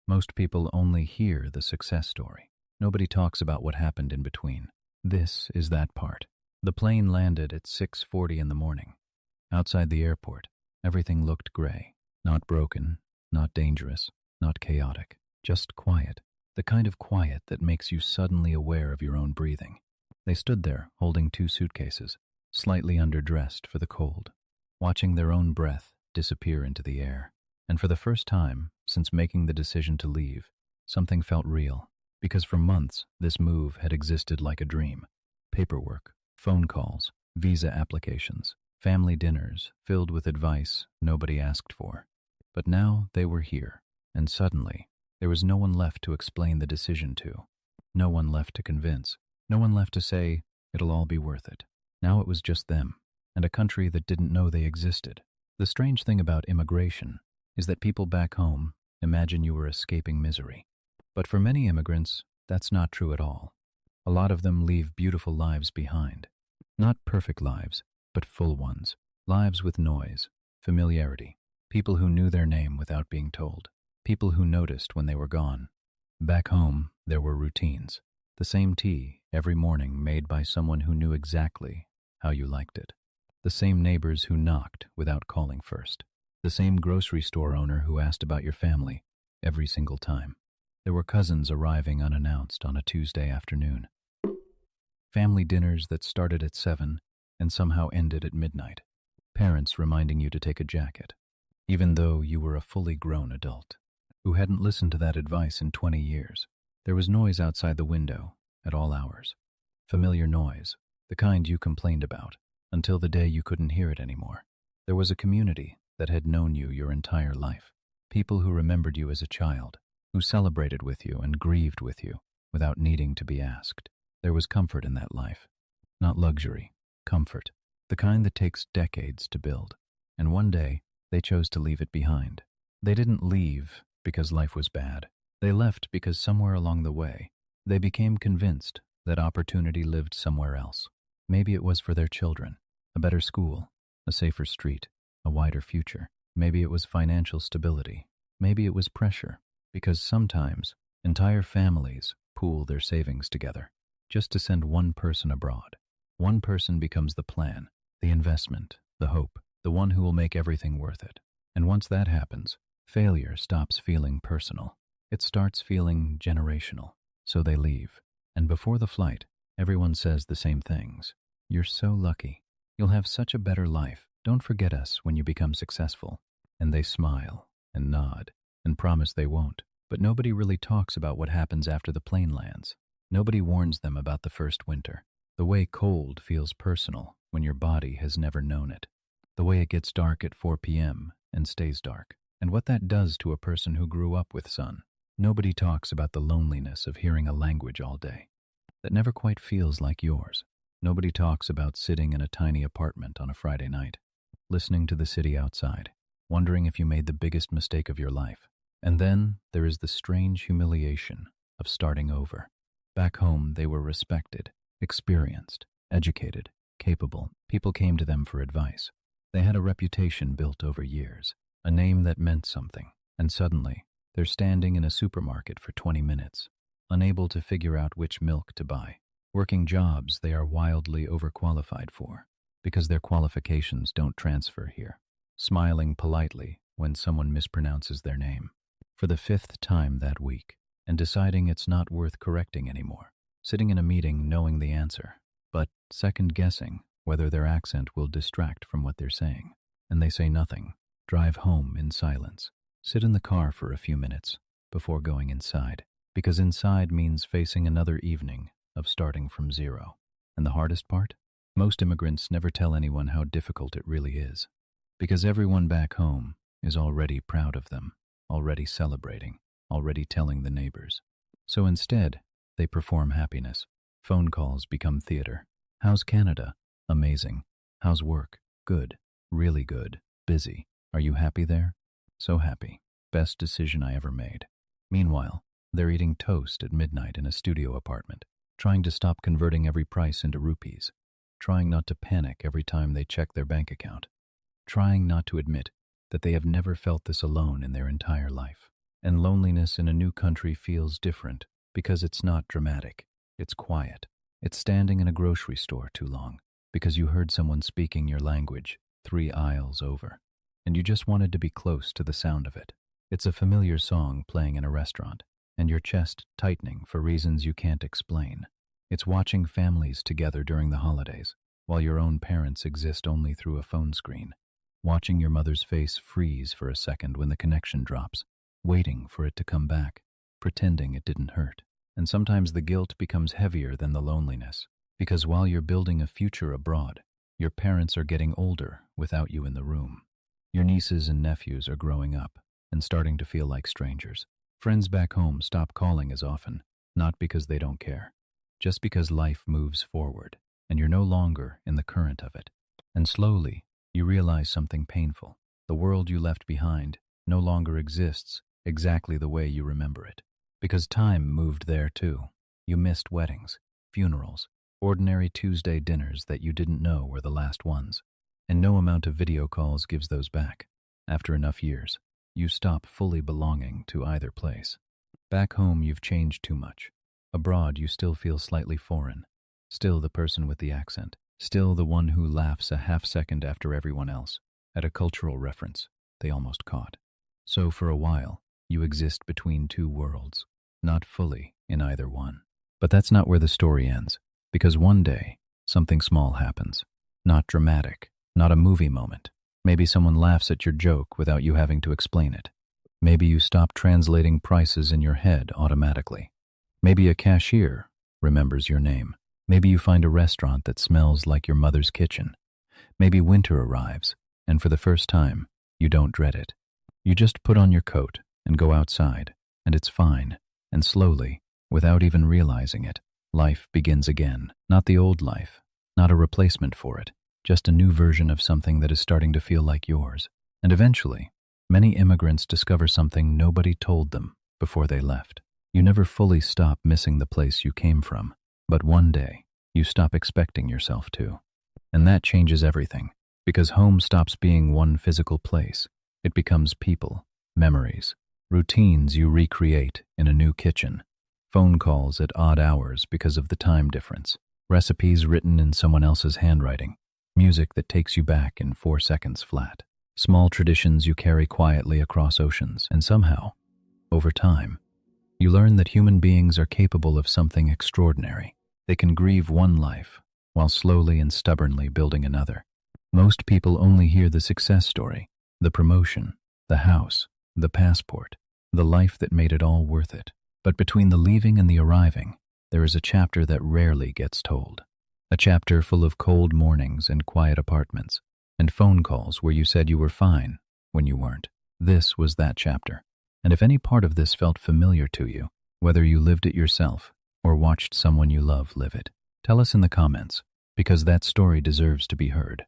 Most people only hear the success story. Nobody talks about what happened in between. This is that part. The plane landed at 6:40 in the morning. Outside the airport, everything looked gray. Not broken, not dangerous, not chaotic. Just quiet. The kind of quiet that makes you suddenly aware of your own breathing. They stood there, holding 2 suitcases, slightly underdressed for the cold, watching their own breath disappear into the air. And for the first time, since making the decision to leave, something felt real. Because for months, this move had existed like a dream. Paperwork, phone calls, visa applications, family dinners filled with advice nobody asked for. But now they were here, and suddenly, there was no one left to explain the decision to. No one left to convince. No one left to say, it'll all be worth it. Now it was just them, and a country that didn't know they existed. The strange thing about immigration is that people back home imagine you were escaping misery. But for many immigrants, that's not true at all. A lot of them leave beautiful lives behind. Not perfect lives, but full ones. Lives with noise, familiarity, people who knew their name without being told, people who noticed when they were gone. Back home, there were routines. The same tea every morning made by someone who knew exactly how you liked it. The same neighbors who knocked without calling first. The same grocery store owner who asked about your family every single time. There were cousins arriving unannounced on a Tuesday afternoon. Family dinners that started at 7 and somehow ended at midnight. Parents reminding you to take a jacket, even though you were a fully grown adult who hadn't listened to that advice in 20 years. There was noise outside the window at all hours. Familiar noise, the kind you complained about, until the day you couldn't hear it anymore. There was a community that had known you your entire life. People who remembered you as a child, who celebrated with you and grieved with you without needing to be asked. There was comfort in that life. Not luxury, comfort. The kind that takes decades to build. And one day, they chose to leave it behind. They didn't leave because life was bad. They left because somewhere along the way, they became convinced that opportunity lived somewhere else. Maybe it was for their children, a better school, a safer street, a wider future. Maybe it was financial stability. Maybe it was pressure, because sometimes entire families pool their savings together just to send one person abroad. One person becomes the plan, the investment, the hope, the one who will make everything worth it. And once that happens, failure stops feeling personal. It starts feeling generational. So they leave. And before the flight, everyone says the same things. You're so lucky. You'll have such a better life. Don't forget us when you become successful. And they smile and nod and promise they won't. But nobody really talks about what happens after the plane lands. Nobody warns them about the first winter. The way cold feels personal when your body has never known it. The way it gets dark at 4 p.m. and stays dark. And what that does to a person who grew up with sun. Nobody talks about the loneliness of hearing a language all day that never quite feels like yours. Nobody talks about sitting in a tiny apartment on a Friday night, listening to the city outside, wondering if you made the biggest mistake of your life. And then there is the strange humiliation of starting over. Back home, they were respected, experienced, educated, capable. People came to them for advice. They had a reputation built over years, a name that meant something. And suddenly, they're standing in a supermarket for 20 minutes, unable to figure out which milk to buy, working jobs they are wildly overqualified for because their qualifications don't transfer here, smiling politely when someone mispronounces their name for the 5th time that week and deciding it's not worth correcting anymore, sitting in a meeting knowing the answer, but second-guessing whether their accent will distract from what they're saying. And they say nothing, drive home in silence. Sit in the car for a few minutes before going inside, because inside means facing another evening of starting from zero. And the hardest part? Most immigrants never tell anyone how difficult it really is, because everyone back home is already proud of them, already celebrating, already telling the neighbors. So instead, they perform happiness. Phone calls become theater. How's Canada? Amazing. How's work? Good. Really good. Busy. Are you happy there? So happy. Best decision I ever made. Meanwhile, they're eating toast at midnight in a studio apartment, trying to stop converting every price into rupees, trying not to panic every time they check their bank account, trying not to admit that they have never felt this alone in their entire life. And loneliness in a new country feels different because it's not dramatic. It's quiet. It's standing in a grocery store too long because you heard someone speaking your language 3 aisles over, and you just wanted to be close to the sound of it. It's a familiar song playing in a restaurant, and your chest tightening for reasons you can't explain. It's watching families together during the holidays, while your own parents exist only through a phone screen. Watching your mother's face freeze for a second when the connection drops, waiting for it to come back, pretending it didn't hurt. And sometimes the guilt becomes heavier than the loneliness, because while you're building a future abroad, your parents are getting older without you in the room. Your nieces and nephews are growing up and starting to feel like strangers. Friends back home stop calling as often, not because they don't care, just because life moves forward, and you're no longer in the current of it. And slowly, you realize something painful. The world you left behind no longer exists exactly the way you remember it. Because time moved there too. You missed weddings, funerals, ordinary Tuesday dinners that you didn't know were the last ones. And no amount of video calls gives those back. After enough years, you stop fully belonging to either place. Back home, you've changed too much. Abroad, you still feel slightly foreign. Still the person with the accent. Still the one who laughs a half second after everyone else, at a cultural reference they almost caught. So for a while, you exist between two worlds, not fully in either one. But that's not where the story ends, because one day, something small happens. Not dramatic, not a movie moment. Maybe someone laughs at your joke without you having to explain it. Maybe you stop translating prices in your head automatically. Maybe a cashier remembers your name. Maybe you find a restaurant that smells like your mother's kitchen. Maybe winter arrives, and for the first time, you don't dread it. You just put on your coat and go outside, and it's fine. And slowly, without even realizing it, life begins again. Not the old life, not a replacement for it, just a new version of something that is starting to feel like yours. And eventually, many immigrants discover something nobody told them before they left. You never fully stop missing the place you came from, but one day, you stop expecting yourself to. And that changes everything, because home stops being one physical place. It becomes people, memories, routines you recreate in a new kitchen, phone calls at odd hours because of the time difference, recipes written in someone else's handwriting, music that takes you back in 4 seconds flat, small traditions you carry quietly across oceans, and somehow, over time, you learn that human beings are capable of something extraordinary. They can grieve one life while slowly and stubbornly building another. Most people only hear the success story, the promotion, the house, the passport, the life that made it all worth it. But between the leaving and the arriving, there is a chapter that rarely gets told. A chapter full of cold mornings and quiet apartments, and phone calls where you said you were fine when you weren't. This was that chapter. And if any part of this felt familiar to you, whether you lived it yourself or watched someone you love live it, tell us in the comments, because that story deserves to be heard.